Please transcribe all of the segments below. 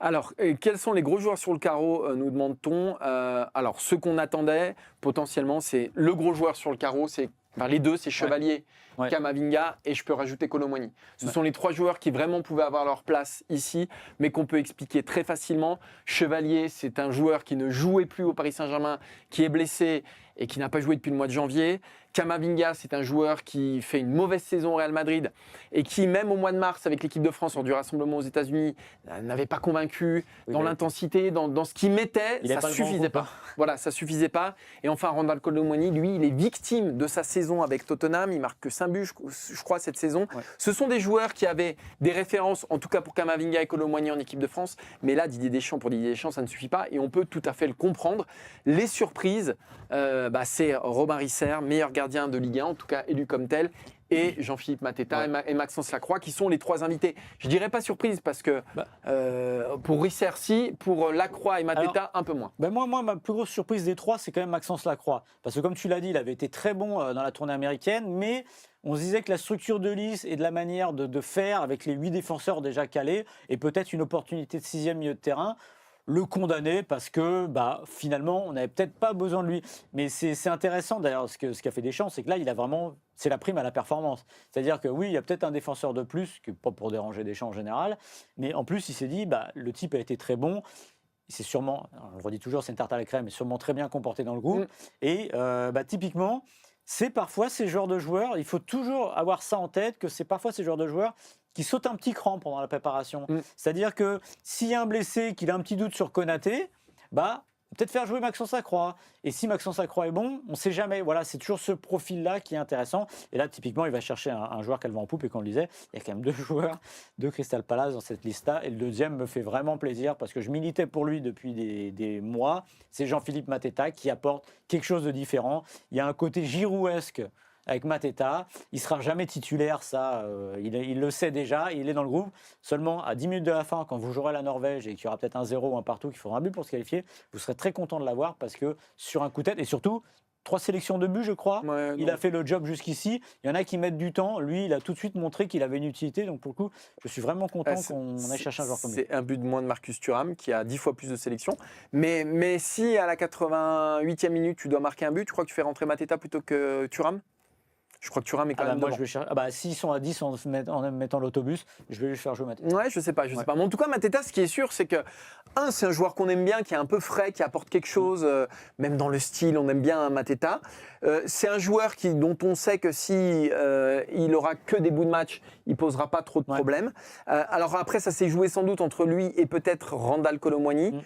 Alors, quels sont les gros joueurs sur le carreau, nous demande-t-on. Alors, ce qu'on attendait, potentiellement, c'est le gros joueur sur le carreau, les deux, c'est Chevalier, Ouais. Camavinga et je peux rajouter Kolo Muani. Ce sont les trois joueurs qui vraiment pouvaient avoir leur place ici, mais qu'on peut expliquer très facilement. Chevalier, c'est un joueur qui ne jouait plus au Paris Saint-Germain, qui est blessé et qui n'a pas joué depuis le mois de janvier. Camavinga, c'est un joueur qui fait une mauvaise saison au Real Madrid et qui, même au mois de mars, avec l'équipe de France lors du rassemblement aux États-Unis, n'avait pas convaincu dans l'intensité, dans ce qu'il mettait, ça ne suffisait pas. Voilà, ça suffisait pas. Et enfin, Randal Kolo Muani, lui, il est victime de sa saison avec Tottenham. Il marque que 5 buts, je crois, cette saison. Ouais. Ce sont des joueurs qui avaient des références, en tout cas pour Camavinga et Kolo Muani en équipe de France. Mais là, pour Didier Deschamps, ça ne suffit pas. Et on peut tout à fait le comprendre. Les surprises, c'est Robin Risser, meilleur gardien de Ligue 1, en tout cas élu comme tel, et Jean-Philippe Mateta et Maxence Lacroix, qui sont les trois invités. Je dirais pas surprise, parce que pour Risser, si, pour Lacroix et Mateta, un peu moins. Moi, ma plus grosse surprise des trois, c'est quand même Maxence Lacroix. Parce que comme tu l'as dit, il avait été très bon dans la tournée américaine, mais on se disait que la structure de liste et de la manière de faire, avec les 8 défenseurs déjà calés, et peut-être une opportunité de 6e milieu de terrain, le condamner parce que finalement on n'avait peut-être pas besoin de lui. Mais c'est intéressant d'ailleurs ce qu'a fait Deschamps, c'est que là il a vraiment, c'est la prime à la performance. C'est-à-dire que oui, il y a peut-être un défenseur de plus, pas pour déranger Deschamps en général, mais en plus il s'est dit le type a été très bon. C'est sûrement, on le redit toujours, c'est une tarte à la crème, mais sûrement très bien comporté dans le groupe. Et typiquement, c'est parfois ces genres de joueurs, il faut toujours avoir ça en tête, que c'est parfois ces genres de joueurs qui sautent un petit cran pendant la préparation. C'est-à-dire que s'il y a un blessé, qu'il a un petit doute sur Konaté, peut-être faire jouer Maxence Lacroix. Et si Maxence Lacroix est bon, on ne sait jamais. Voilà, c'est toujours ce profil-là qui est intéressant. Et là, typiquement, il va chercher un joueur qu'elle va en poupe. Et qu'on le disait, il y a quand même 2 joueurs de Crystal Palace dans cette liste-là. Et le deuxième me fait vraiment plaisir parce que je militais pour lui depuis des mois. C'est Jean-Philippe Mateta qui apporte quelque chose de différent. Il y a un côté girouesque avec Mateta, il ne sera jamais titulaire, ça, il le sait déjà, il est dans le groupe. Seulement, à 10 minutes de la fin, quand vous jouerez la Norvège et qu'il y aura peut-être un 0 ou un partout, qu'il faudra un but pour se qualifier, vous serez très content de l'avoir parce que sur un coup de tête, et surtout, 3 sélections de buts, je crois, il a fait le job jusqu'ici. Il y en a qui mettent du temps, lui, il a tout de suite montré qu'il avait une utilité, donc pour le coup, je suis vraiment content qu'on aille chercher un joueur comme lui. C'est un but de moins de Marcus Thuram, qui a 10 fois plus de sélections. Mais si à la 88e minute, tu dois marquer un but, tu crois que tu fais rentrer Mateta plutôt que Thuram ? Je crois que Thuram est quand même moi, devant. je vais chercher. S'ils sont à 10 en mettant l'autobus, je vais lui faire jouer Mateta. Ouais, je sais pas. Mais en tout cas, Mateta, ce qui est sûr, c'est que c'est un joueur qu'on aime bien, qui est un peu frais, qui apporte quelque chose, même dans le style, on aime bien Mateta. C'est un joueur dont on sait que si il aura que des bouts de match, il posera pas trop de problèmes. Alors après, ça s'est joué sans doute entre lui et peut-être Randal Kolo Muani.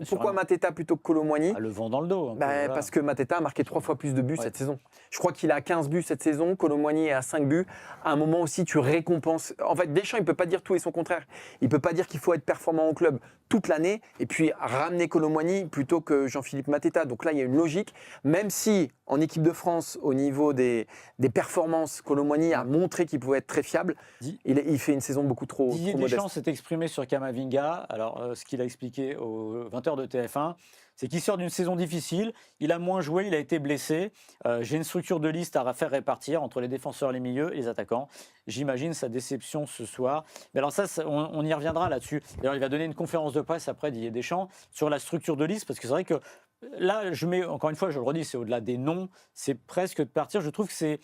Pourquoi Mateta plutôt que Kolo Muani ? Le vent dans le dos. Parce que Mateta a marqué 3 fois plus de buts cette saison. Je crois qu'il a 15 buts cette saison. Kolo Muani est à 5 buts. À un moment aussi, tu récompenses. En fait, Deschamps, il ne peut pas dire tout et son contraire. Il ne peut pas dire qu'il faut être performant au club toute l'année et puis ramener Kolo Muani plutôt que Jean-Philippe Mateta. Donc là, il y a une logique. Même si, en équipe de France, au niveau des performances, Kolo Muani a montré qu'il pouvait être très fiable. Il fait une saison beaucoup trop modeste. Didier Deschamps s'est exprimé sur Camavinga. Alors, ce qu'il a expliqué aux 20h de TF1, c'est qu'il sort d'une saison difficile, il a moins joué, il a été blessé. J'ai une structure de liste à faire répartir entre les défenseurs, les milieux et les attaquants. J'imagine sa déception ce soir. Mais alors ça, on y reviendra là-dessus. D'ailleurs, il va donner une conférence de presse après, Didier Deschamps, sur la structure de liste, parce que c'est vrai que là, encore une fois, je le redis, c'est au-delà des noms, c'est presque de partir. Je trouve que c'est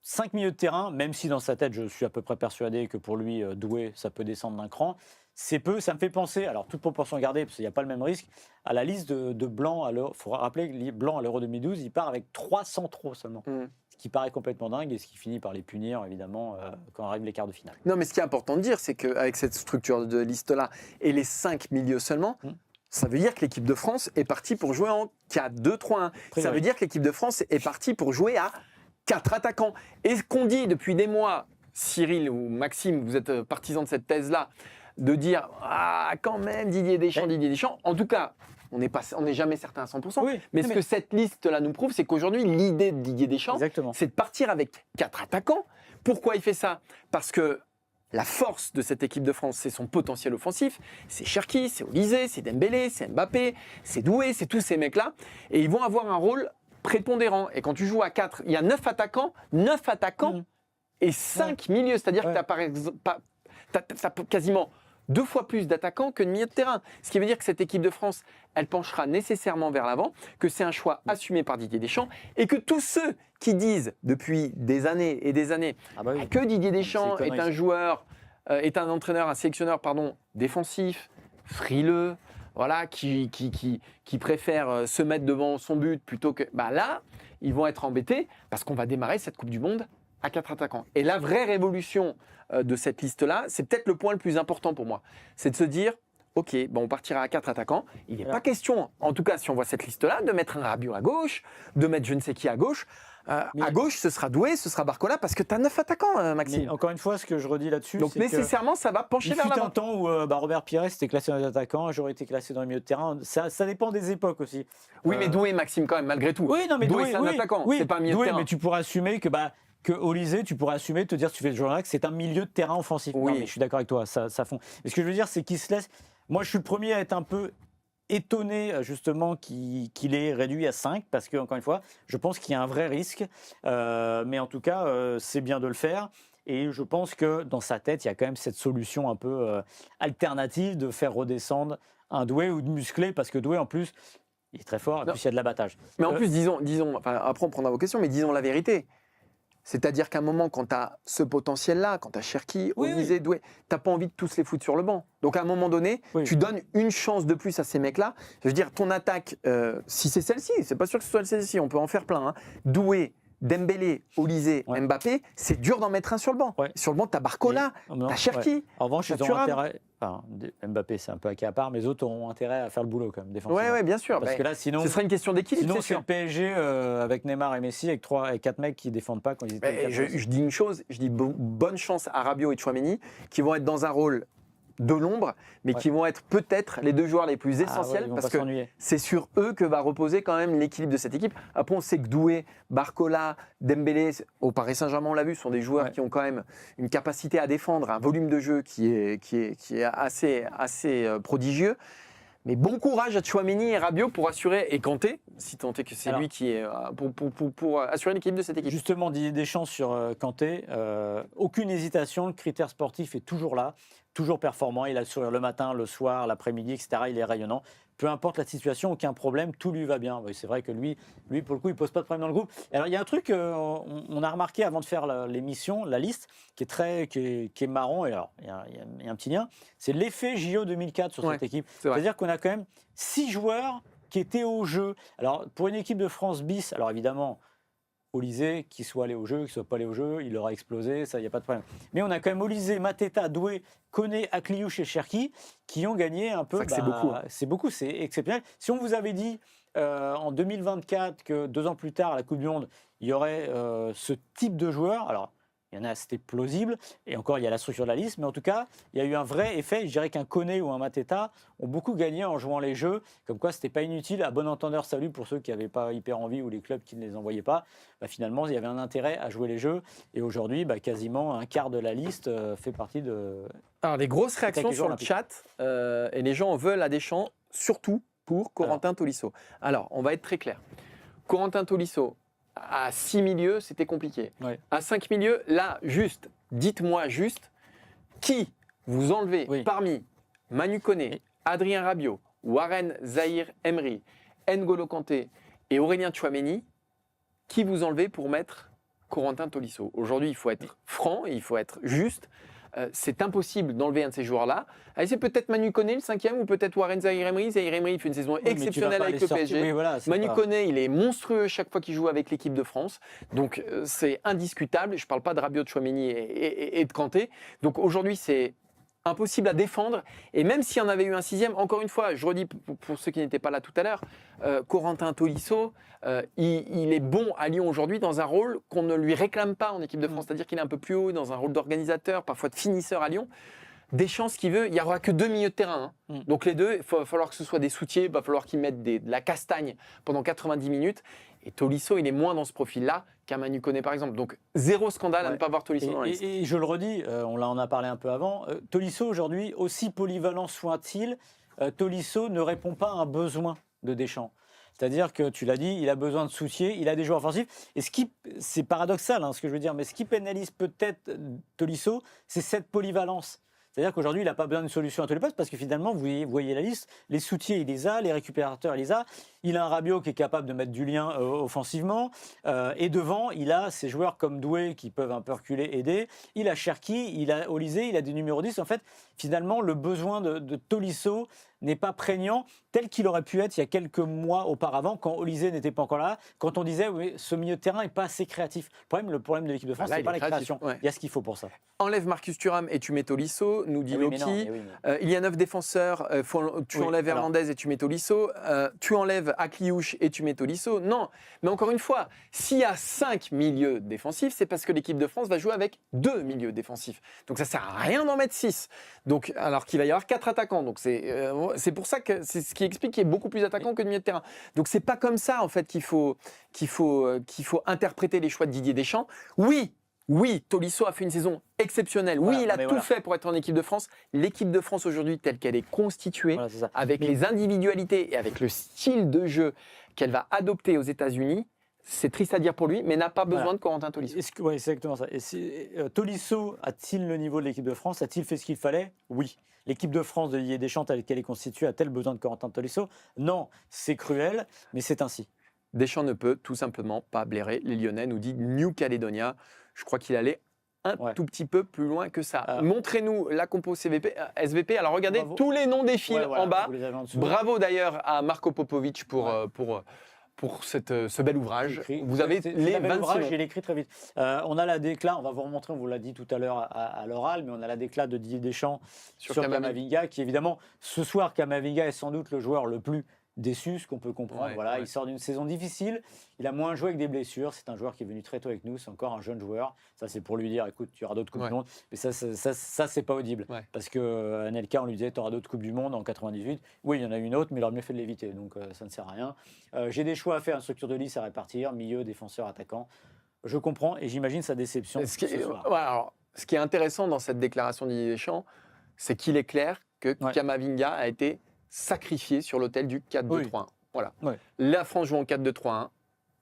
5 milieux de terrain, même si dans sa tête, je suis à peu près persuadé que pour lui, Doué, ça peut descendre d'un cran. C'est peu, ça me fait penser, alors toute proportion gardée, parce qu'il n'y a pas le même risque, à la liste de Blanc à l'Euro. Il faut rappeler que Blanc à l'Euro 2012, il part avec 3 centraux seulement. Ce qui paraît complètement dingue et ce qui finit par les punir, évidemment, quand arrivent les quarts de finale. Non, mais ce qui est important de dire, c'est qu'avec cette structure de liste-là et les 5 milieux seulement, ça veut dire que l'équipe de France est partie pour jouer en 4-2-3-1. Ça veut dire que l'équipe de France est partie pour jouer à 4 attaquants. Et ce qu'on dit depuis des mois, Cyril ou Maxime, vous êtes partisans de cette thèse-là, de dire quand même Didier Deschamps. En tout cas, on n'est jamais certain à 100%. Mais ce que cette liste-là nous prouve, c'est qu'aujourd'hui, l'idée de Didier Deschamps, c'est de partir avec 4 attaquants. Pourquoi il fait ça ? Parce que la force de cette équipe de France, c'est son potentiel offensif. C'est Cherki, c'est Olysée, c'est Dembélé, c'est Mbappé, c'est Doué, c'est tous ces mecs-là. Et ils vont avoir un rôle prépondérant. Et quand tu joues à 4, il y a 9 attaquants et 5 milieux. C'est-à-dire que tu as quasiment 2 fois plus d'attaquants que de milieux de terrain. Ce qui veut dire que cette équipe de France, elle penchera nécessairement vers l'avant, que c'est un choix assumé par Didier Deschamps et que tous ceux qui disent depuis des années et des années que Didier Deschamps est un joueur, est un entraîneur, un sélectionneur, pardon, défensif, frileux, voilà, qui préfère se mettre devant son but plutôt que... là, ils vont être embêtés parce qu'on va démarrer cette Coupe du Monde à 4 attaquants. Et la vraie révolution de cette liste-là, c'est peut-être le point le plus important pour moi. C'est de se dire, OK, on partira à 4 attaquants. Il n'est pas question, en tout cas si on voit cette liste-là, de mettre un Rabiot à gauche, de mettre je ne sais qui à gauche. À gauche, ce sera Doué, ce sera Barcola, parce que tu as 9 attaquants, Maxime. Mais encore une fois, ce que je redis là-dessus, donc nécessairement, ça va pencher vers l'avant. Il fut un temps où Robert Pires était classé dans les attaquants, j'aurais été classé dans le milieu de terrain. Ça dépend des époques aussi. Oui, mais Doué, Maxime, quand même, malgré tout. Oui, non, mais Doué, c'est un attaquant, c'est pas un milieu de terrain. Mais tu pourrais assumer que Olysée, tu pourrais assumer de te dire, tu fais ce genre-là, que c'est un milieu de terrain offensif. Oui. Non, mais je suis d'accord avec toi, ça fond. Mais ce que je veux dire, c'est qu'il se laisse. Moi, je suis le premier à être un peu étonné justement qu'il est réduit à 5 parce que, encore une fois, je pense qu'il y a un vrai risque. Mais en tout cas, c'est bien de le faire. Et je pense que dans sa tête, il y a quand même cette solution un peu alternative de faire redescendre un Doué ou de muscler parce que Doué, en plus, il est très fort et puis il y a de l'abattage. Mais en plus, disons enfin, après on prendra vos questions, mais disons la vérité. C'est-à-dire qu'à un moment, quand tu as ce potentiel-là, quand tu as Cherki, Olysée, Doué, tu n'as pas envie de tous les foutre sur le banc. Donc à un moment donné, tu donnes une chance de plus à ces mecs-là. Je veux dire, ton attaque, si c'est celle-ci, c'est pas sûr que ce soit celle-ci, on peut en faire plein. Hein. Doué, Dembélé, Olysée, Mbappé, c'est dur d'en mettre un sur le banc. Sur le banc, tu as Barcola, tu as Cherki. En revanche, ils ont intérêt. Enfin, Mbappé, c'est un peu à cas à part, mais les autres auront intérêt à faire le boulot quand même, défensivement. Oui, bien sûr. Parce que là, sinon, ce serait une question d'équilibre. Sinon, c'est le PSG avec Neymar et Messi, avec 3 et 4 mecs qui ne défendent pas quand ils étaient. Je dis une chose, je dis bonne chance à Rabiot et Tchouaméni, qui vont être dans un rôle de l'ombre, mais qui vont être peut-être les 2 joueurs les plus essentiels, parce que c'est sur eux que va reposer quand même l'équilibre de cette équipe. Après, on sait que Doué, Barcola, Dembélé, au Paris Saint-Germain, on l'a vu, sont des joueurs qui ont quand même une capacité à défendre, un volume de jeu qui est assez prodigieux. Mais bon courage à Tchouaméni et Rabiot pour assurer, et Kanté, si tant est que c'est lui qui est pour assurer l'équilibre de cette équipe. Justement, Didier Deschamps sur Kanté, aucune hésitation, le critère sportif est toujours là, toujours performant, il a le sourire le matin, le soir, l'après-midi, etc. Il est rayonnant. Peu importe la situation, aucun problème, tout lui va bien. Oui, c'est vrai que lui, pour le coup, il ne pose pas de problème dans le groupe. Alors, il y a un truc, on a remarqué avant de faire l'émission, la liste, qui est marrant, et alors, il y a un petit lien, c'est l'effet JO 2004 sur cette équipe. C'est-à-dire qu'on a quand même 6 joueurs qui étaient au jeu. Alors, pour une équipe de France bis, alors évidemment, Olysée, qu'il soit allé au jeu, qu'il ne soit pas allé au jeu, il aura explosé, ça, il n'y a pas de problème. Mais on a quand même Olysée, Mateta, Doué, Koné, Akliouche et Cherki qui ont gagné un peu. C'est beaucoup. C'est beaucoup, c'est exceptionnel. Si on vous avait dit en 2024 que 2 ans plus tard, à la Coupe du Monde, il y aurait ce type de joueur, alors il y en a, c'était plausible, et encore il y a la structure de la liste, mais en tout cas, il y a eu un vrai effet. Je dirais qu'un Koné ou un Mateta ont beaucoup gagné en jouant les jeux, comme quoi c'était pas inutile. À bon entendeur, salut pour ceux qui n'avaient pas hyper envie ou les clubs qui ne les envoyaient pas. Finalement, il y avait un intérêt à jouer les jeux, et aujourd'hui, quasiment un quart de la liste fait partie de. Alors, les grosses réactions sur le chat, et les gens en veulent à Deschamps, surtout pour Corentin Tolisso. Alors, on va être très clair. Corentin Tolisso, à 6 milieux, c'était compliqué. À 5 milieux, là, dites-moi qui vous enlevez parmi Manu Koné, Adrien Rabiot, Warren Zahir Emery, N'Golo Kanté et Aurélien Tchouaméni, qui vous enlevez pour mettre Corentin Tolisso. Aujourd'hui, il faut être franc, il faut être juste. C'est impossible d'enlever un de ces joueurs-là. Allez, c'est peut-être Manu Koné le 5e ou peut-être Warren Zahir Emery. Zahir Emery fait une saison exceptionnelle avec le PSG. Manu Koné, il est monstrueux chaque fois qu'il joue avec l'équipe de France. Donc c'est indiscutable. Je ne parle pas de Rabiot, de Tchouaméni et de Kanté. Donc aujourd'hui, c'est impossible à défendre. Et même s'il y en avait eu un 6e, encore une fois, je redis pour ceux qui n'étaient pas là tout à l'heure, Corentin Tolisso, il est bon à Lyon aujourd'hui dans un rôle qu'on ne lui réclame pas en équipe de France. C'est-à-dire qu'il est un peu plus haut dans un rôle d'organisateur, parfois de finisseur à Lyon. Deschamps, ce qu'il veut, il n'y aura que 2 milieux de terrain. Donc les deux, il va falloir que ce soit des soutiers, il va falloir qu'ils mettent de la castagne pendant 90 minutes. Et Tolisso, il est moins dans ce profil-là qu'un Manu Koné, par exemple. Donc, zéro scandale à ne pas voir Tolisso dans la liste. Et je le redis, on en a parlé un peu avant, Tolisso, aujourd'hui, aussi polyvalent soit-il, Tolisso ne répond pas à un besoin de Deschamps. C'est-à-dire que, tu l'as dit, il a besoin de soutier, il a des joueurs offensifs. Et c'est paradoxal, ce que je veux dire, mais ce qui pénalise peut-être Tolisso, c'est cette polyvalence. C'est-à-dire qu'aujourd'hui, il n'a pas besoin d'une solution à tous les postes parce que finalement, vous voyez la liste, les soutiers, il les a, les récupérateurs, il les a. Il a un Rabiot qui est capable de mettre du lien offensivement. Et devant, il a ces joueurs comme Doué qui peuvent un peu reculer, aider. Il a Cherki, il a Olysée, il a des numéros 10. En fait, finalement, le besoin de Tolisso n'est pas prégnant tel qu'il aurait pu être il y a quelques mois auparavant, quand Olysée n'était pas encore là, quand on disait oui, ce milieu de terrain n'est pas assez créatif. Le problème de l'équipe de France, Là, c'est il pas est la créatif, création. ouais. Il y a ce qu'il faut pour ça. Enlève Marcus Thuram et tu mets Tolisso, nous dit Ah oui, mais Loki. non, mais oui, Il y a 9 défenseurs, tu Oui, enlèves alors. Hernandez et tu mets Tolisso. Tu enlèves Akliouche et tu mets Tolisso. Non, mais encore une fois, s'il y a 5 milieux défensifs, c'est parce que l'équipe de France va jouer avec 2 milieux défensifs. Donc ça sert à rien d'en mettre 6. Donc, alors qu'il va y avoir 4 attaquants. Donc c'est pour ça que c'est ce qui explique qu'il y ait beaucoup plus d'attaquants que de milieux de terrain. Donc c'est pas comme ça en fait qu'il faut interpréter les choix de Didier Deschamps. Oui, Tolisso a fait une saison exceptionnelle. Oui, Voilà, il a mais tout voilà. fait pour être en équipe de France. L'équipe de France aujourd'hui, telle qu'elle est constituée, Voilà, c'est ça. avec les individualités et avec le style de jeu qu'elle va adopter aux États-Unis, c'est triste à dire pour lui, mais n'a pas besoin Voilà. de Corentin Tolisso. Oui, c'est exactement ça. Tolisso a-t-il le niveau de l'équipe de France? A-t-il fait ce qu'il fallait? Oui. L'équipe de France de Didier Deschamps, telle qu'elle est constituée, a-t-elle besoin de Corentin Tolisso? Non, c'est cruel, mais c'est ainsi. Deschamps ne peut tout simplement pas blairer les Lyonnais, nous dit New Caledonia. Je crois qu'il allait un tout petit peu plus loin que ça. Montrez-nous la compo SVP. Alors regardez, Bravo. tous les noms défilent en bas. Vous les avez en dessous. Bravo d'ailleurs à Marco Popovic pour ce bel ouvrage. Vous avez les 26 ouvrages, noms. il écrit très vite. On a la déclat, on va vous remontrer, on vous l'a dit tout à l'heure à l'oral, mais on a la déclat de Didier Deschamps sur Camavinga, qui évidemment, ce soir, Camavinga est sans doute le joueur le plus déçu, ce qu'on peut comprendre. Il sort d'une saison difficile, il a moins joué avec des blessures, c'est un joueur qui est venu très tôt avec nous, c'est encore un jeune joueur. Ça, c'est pour lui dire, écoute, tu auras d'autres Coupes du Monde. Mais ça c'est pas audible. Parce que Anelka, on lui disait, tu auras d'autres Coupes du Monde en 98. Oui, il y en a une autre, mais il aurait mieux fait de l'éviter, donc ça ne sert à rien. J'ai des choix à faire, une structure de liste à répartir, milieu, défenseur, attaquant. Je comprends et j'imagine sa déception ce soir. Alors, ce qui est intéressant dans cette déclaration de Didier Deschamps, c'est qu'il est clair que Camavinga a été sacrifié sur l'autel du 4-2-3-1. Voilà. La France joue en 4-2-3-1.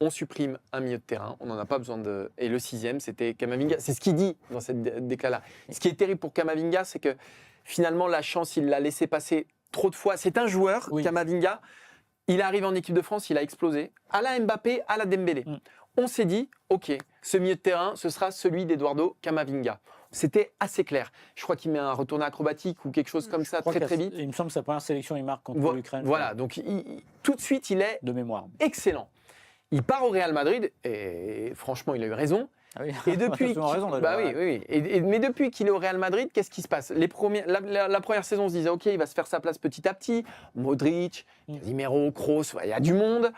On supprime un milieu de terrain. On n'en a pas besoin de. Et le 6e, c'était Camavinga. C'est ce qu'il dit dans cette déclaration-là. Ce qui est terrible pour Camavinga, c'est que finalement, la chance, il l'a laissé passer trop de fois. C'est un joueur, Camavinga. Il arrive en équipe de France, il a explosé. À la Mbappé, à la Dembélé. On s'est dit, OK, ce milieu de terrain, ce sera celui d'Eduardo Camavinga. C'était assez clair. Je crois qu'il met un retourné acrobatique ou quelque chose comme ça très vite. Il me semble que sa première sélection, il marque contre l'Ukraine. Voilà, donc tout de suite, il est de mémoire excellent. Il part au Real Madrid et franchement, il a eu raison. Ah oui. Et depuis, mais depuis qu'il est au Real Madrid, qu'est-ce qui se passe? La première saison, on se disait, OK, il va se faire sa place petit à petit. Modric, Casemiro, Kroos, il y a du monde.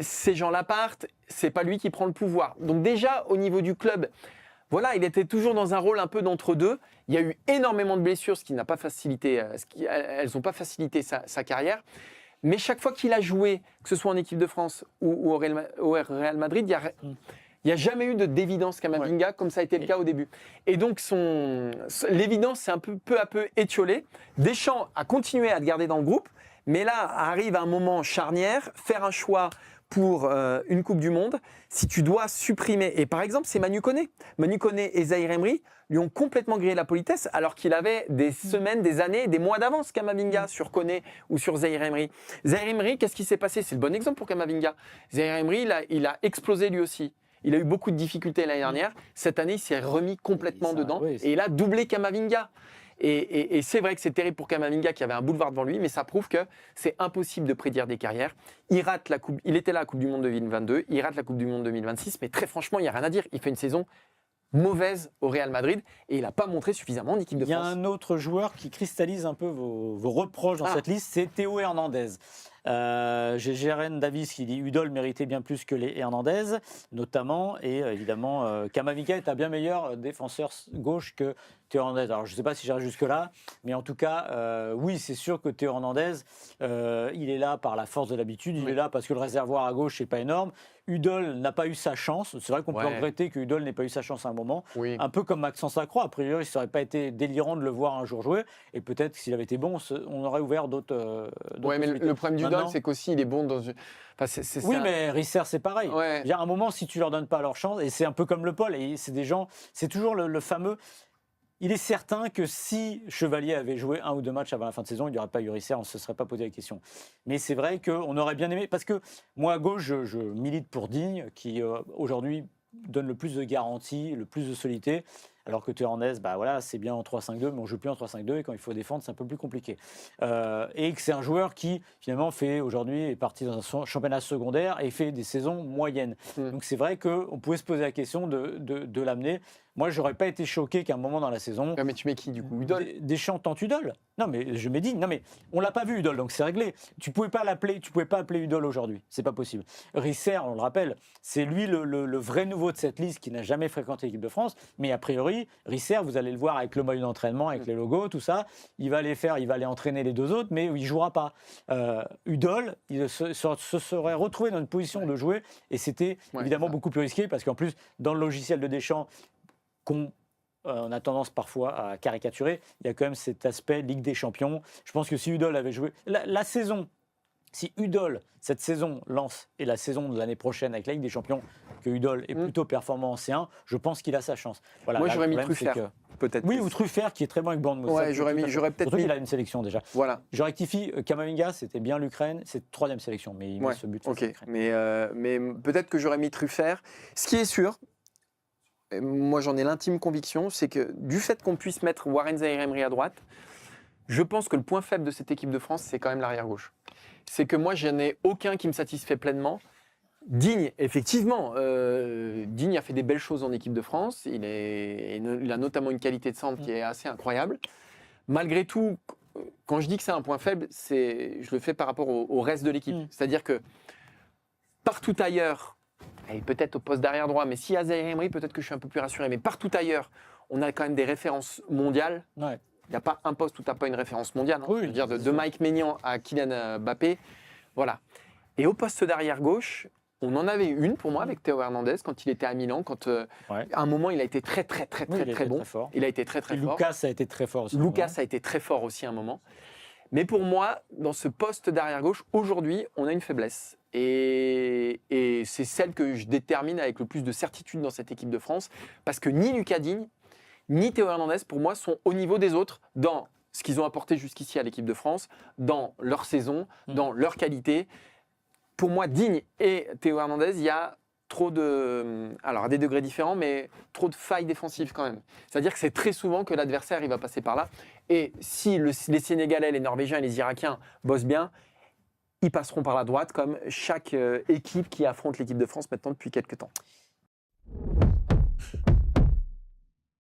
Ces gens-là partent, c'est pas lui qui prend le pouvoir. Donc déjà, au niveau du club, voilà, il était toujours dans un rôle un peu d'entre-deux. Il y a eu énormément de blessures, ce qui n'a pas facilité, elles n'ont pas facilité sa carrière. Mais chaque fois qu'il a joué, que ce soit en équipe de France ou au Real Madrid, il n'y a jamais eu d'évidence Camavinga comme ça a été le cas au début. Et donc l'évidence s'est peu à peu étiolée. Deschamps a continué à le garder dans le groupe, mais là arrive un moment charnière, faire un choix pour une Coupe du Monde, si tu dois supprimer, et par exemple c'est Manu Koné. Manu Koné et Zahir Emery lui ont complètement grillé la politesse alors qu'il avait des semaines, des années, des mois d'avance Camavinga sur Koné ou sur Zahir Emery. Zahir Emery, qu'est-ce qui s'est passé? C'est le bon exemple pour Camavinga. Zahir Emery, il a explosé lui aussi. Il a eu beaucoup de difficultés l'année dernière. Cette année, il s'est remis complètement dedans et il a doublé Camavinga. Et c'est vrai que c'est terrible pour Camavinga qui avait un boulevard devant lui, mais ça prouve que c'est impossible de prédire des carrières. Il rate la coupe, il était là à la Coupe du Monde 2022, il rate la Coupe du Monde 2026, mais très franchement, il n'y a rien à dire. Il fait une saison mauvaise au Real Madrid et il n'a pas montré suffisamment en équipe de France. Il y a un autre joueur qui cristallise un peu vos reproches dans cette liste, c'est Théo Hernandez. J'ai Jérém Davis qui dit Udol méritait bien plus que les Hernandez, notamment, et évidemment, Camavinga est un bien meilleur défenseur gauche que Théo Hernandez. Alors, je ne sais pas si j'irai jusque-là, mais en tout cas, oui, c'est sûr que Théo Hernandez, il est là par la force de l'habitude, il est là parce que le réservoir à gauche n'est pas énorme. Udol n'a pas eu sa chance. C'est vrai qu'on peut regretter que Udol n'ait pas eu sa chance à un moment. Un peu comme Maxence Lacroix. A priori, ça n'aurait pas été délirant de le voir un jour jouer. Et peut-être que s'il avait été bon, on aurait ouvert d'autres. Oui, mais le problème d'Udol, c'est qu'aussi, il est bon dans une. Enfin, mais Risser, c'est pareil. Il y a un moment, si tu leur donnes pas leur chance, et c'est un peu comme le Paul, et c'est des gens, c'est toujours le fameux. il est certain que si Chevalier avait joué 1 ou 2 matchs avant la fin de saison, il n'y aurait pas eu Risser, on ne se serait pas posé la question. Mais c'est vrai qu'on aurait bien aimé, parce que moi à gauche, je milite pour Digne, qui aujourd'hui donne le plus de garanties, le plus de solidité, alors que Théo Hernandez, bah voilà, c'est bien en 3-5-2, mais on ne joue plus en 3-5-2, et quand il faut défendre, c'est un peu plus compliqué. Et que c'est un joueur qui, finalement, est parti dans un championnat secondaire et fait des saisons moyennes. Donc c'est vrai qu'on pouvait se poser la question de l'amener. Moi, je n'aurais pas été choqué qu'à un moment dans la saison... Mais tu mets qui, du coup, Udol? Deschamps tente Udol. Non, mais je mets Digne. Non, mais on ne l'a pas vu, Udol, donc c'est réglé. Tu ne pouvais pas appeler Udol aujourd'hui. C'est pas possible. Risser, on le rappelle, c'est lui le vrai nouveau de cette liste qui n'a jamais fréquenté l'équipe de France. Mais a priori, Risser, vous allez le voir avec le maillot d'entraînement, avec les logos, tout ça. Il va aller entraîner les 2 autres, mais il ne jouera pas. Udol, il se serait retrouvé dans une position de jouer. Et c'était évidemment beaucoup plus risqué parce qu'en plus, dans le logiciel de Deschamps, qu'on a tendance parfois à caricaturer, il y a quand même cet aspect Ligue des Champions. Je pense que si Udol avait joué... La saison, si Udol, cette saison, lance, et la saison de l'année prochaine avec la Ligue des Champions, que Udol est plutôt performant en C1, je pense qu'il a sa chance. Voilà, moi, j'aurais mis Truffert, peut-être. Oui, ou Truffert, qui est très bon avec Bournemouth. Ouais, j'aurais peut-être mis... Il a une sélection déjà. Voilà. Je rectifie, Kamavinga, c'était bien l'Ukraine, c'est 3e sélection, mais il met ce but. Ok, mais peut-être que j'aurais mis Truffert. Ce qui est sûr, moi j'en ai l'intime conviction, c'est que du fait qu'on puisse mettre Warren Zaïre-Emery à droite, je pense que le point faible de cette équipe de France, c'est quand même l'arrière-gauche. C'est que moi, je n'ai aucun qui me satisfait pleinement. Digne, effectivement, Digne a fait des belles choses en équipe de France. Il a notamment une qualité de centre qui est assez incroyable. Malgré tout, quand je dis que c'est un point faible, je le fais par rapport au reste de l'équipe. C'est-à-dire que partout ailleurs, et peut-être au poste d'arrière droit, mais s'il y a Zaïre-Emery, peut-être que je suis un peu plus rassuré. Mais partout ailleurs, on a quand même des références mondiales. Ouais. Il n'y a pas un poste où tu n'as pas une référence mondiale. Hein. Oui, je veux dire, de Mike Maignan à Kylian Mbappé. Voilà. Et au poste d'arrière gauche, on en avait une pour moi avec Théo Hernandez quand il était à Milan. Quand à un moment, il a été très bon. Il a été très fort. Lucas a été très fort aussi. Lucas a été très fort aussi à un moment. Mais pour moi, dans ce poste d'arrière gauche, aujourd'hui, on a une faiblesse. Et c'est celle que je détermine avec le plus de certitude dans cette équipe de France. Parce que ni Lucas Digne, ni Théo Hernandez, pour moi, sont au niveau des autres dans ce qu'ils ont apporté jusqu'ici à l'équipe de France, dans leur saison, dans leur qualité. Pour moi, Digne et Théo Hernandez, il y a trop de... Alors, à des degrés différents, mais trop de failles défensives quand même. C'est-à-dire que c'est très souvent que l'adversaire, il va passer par là. Et si les Sénégalais, les Norvégiens et les Irakiens bossent bien, ils passeront par la droite, comme chaque équipe qui affronte l'équipe de France maintenant depuis quelques temps.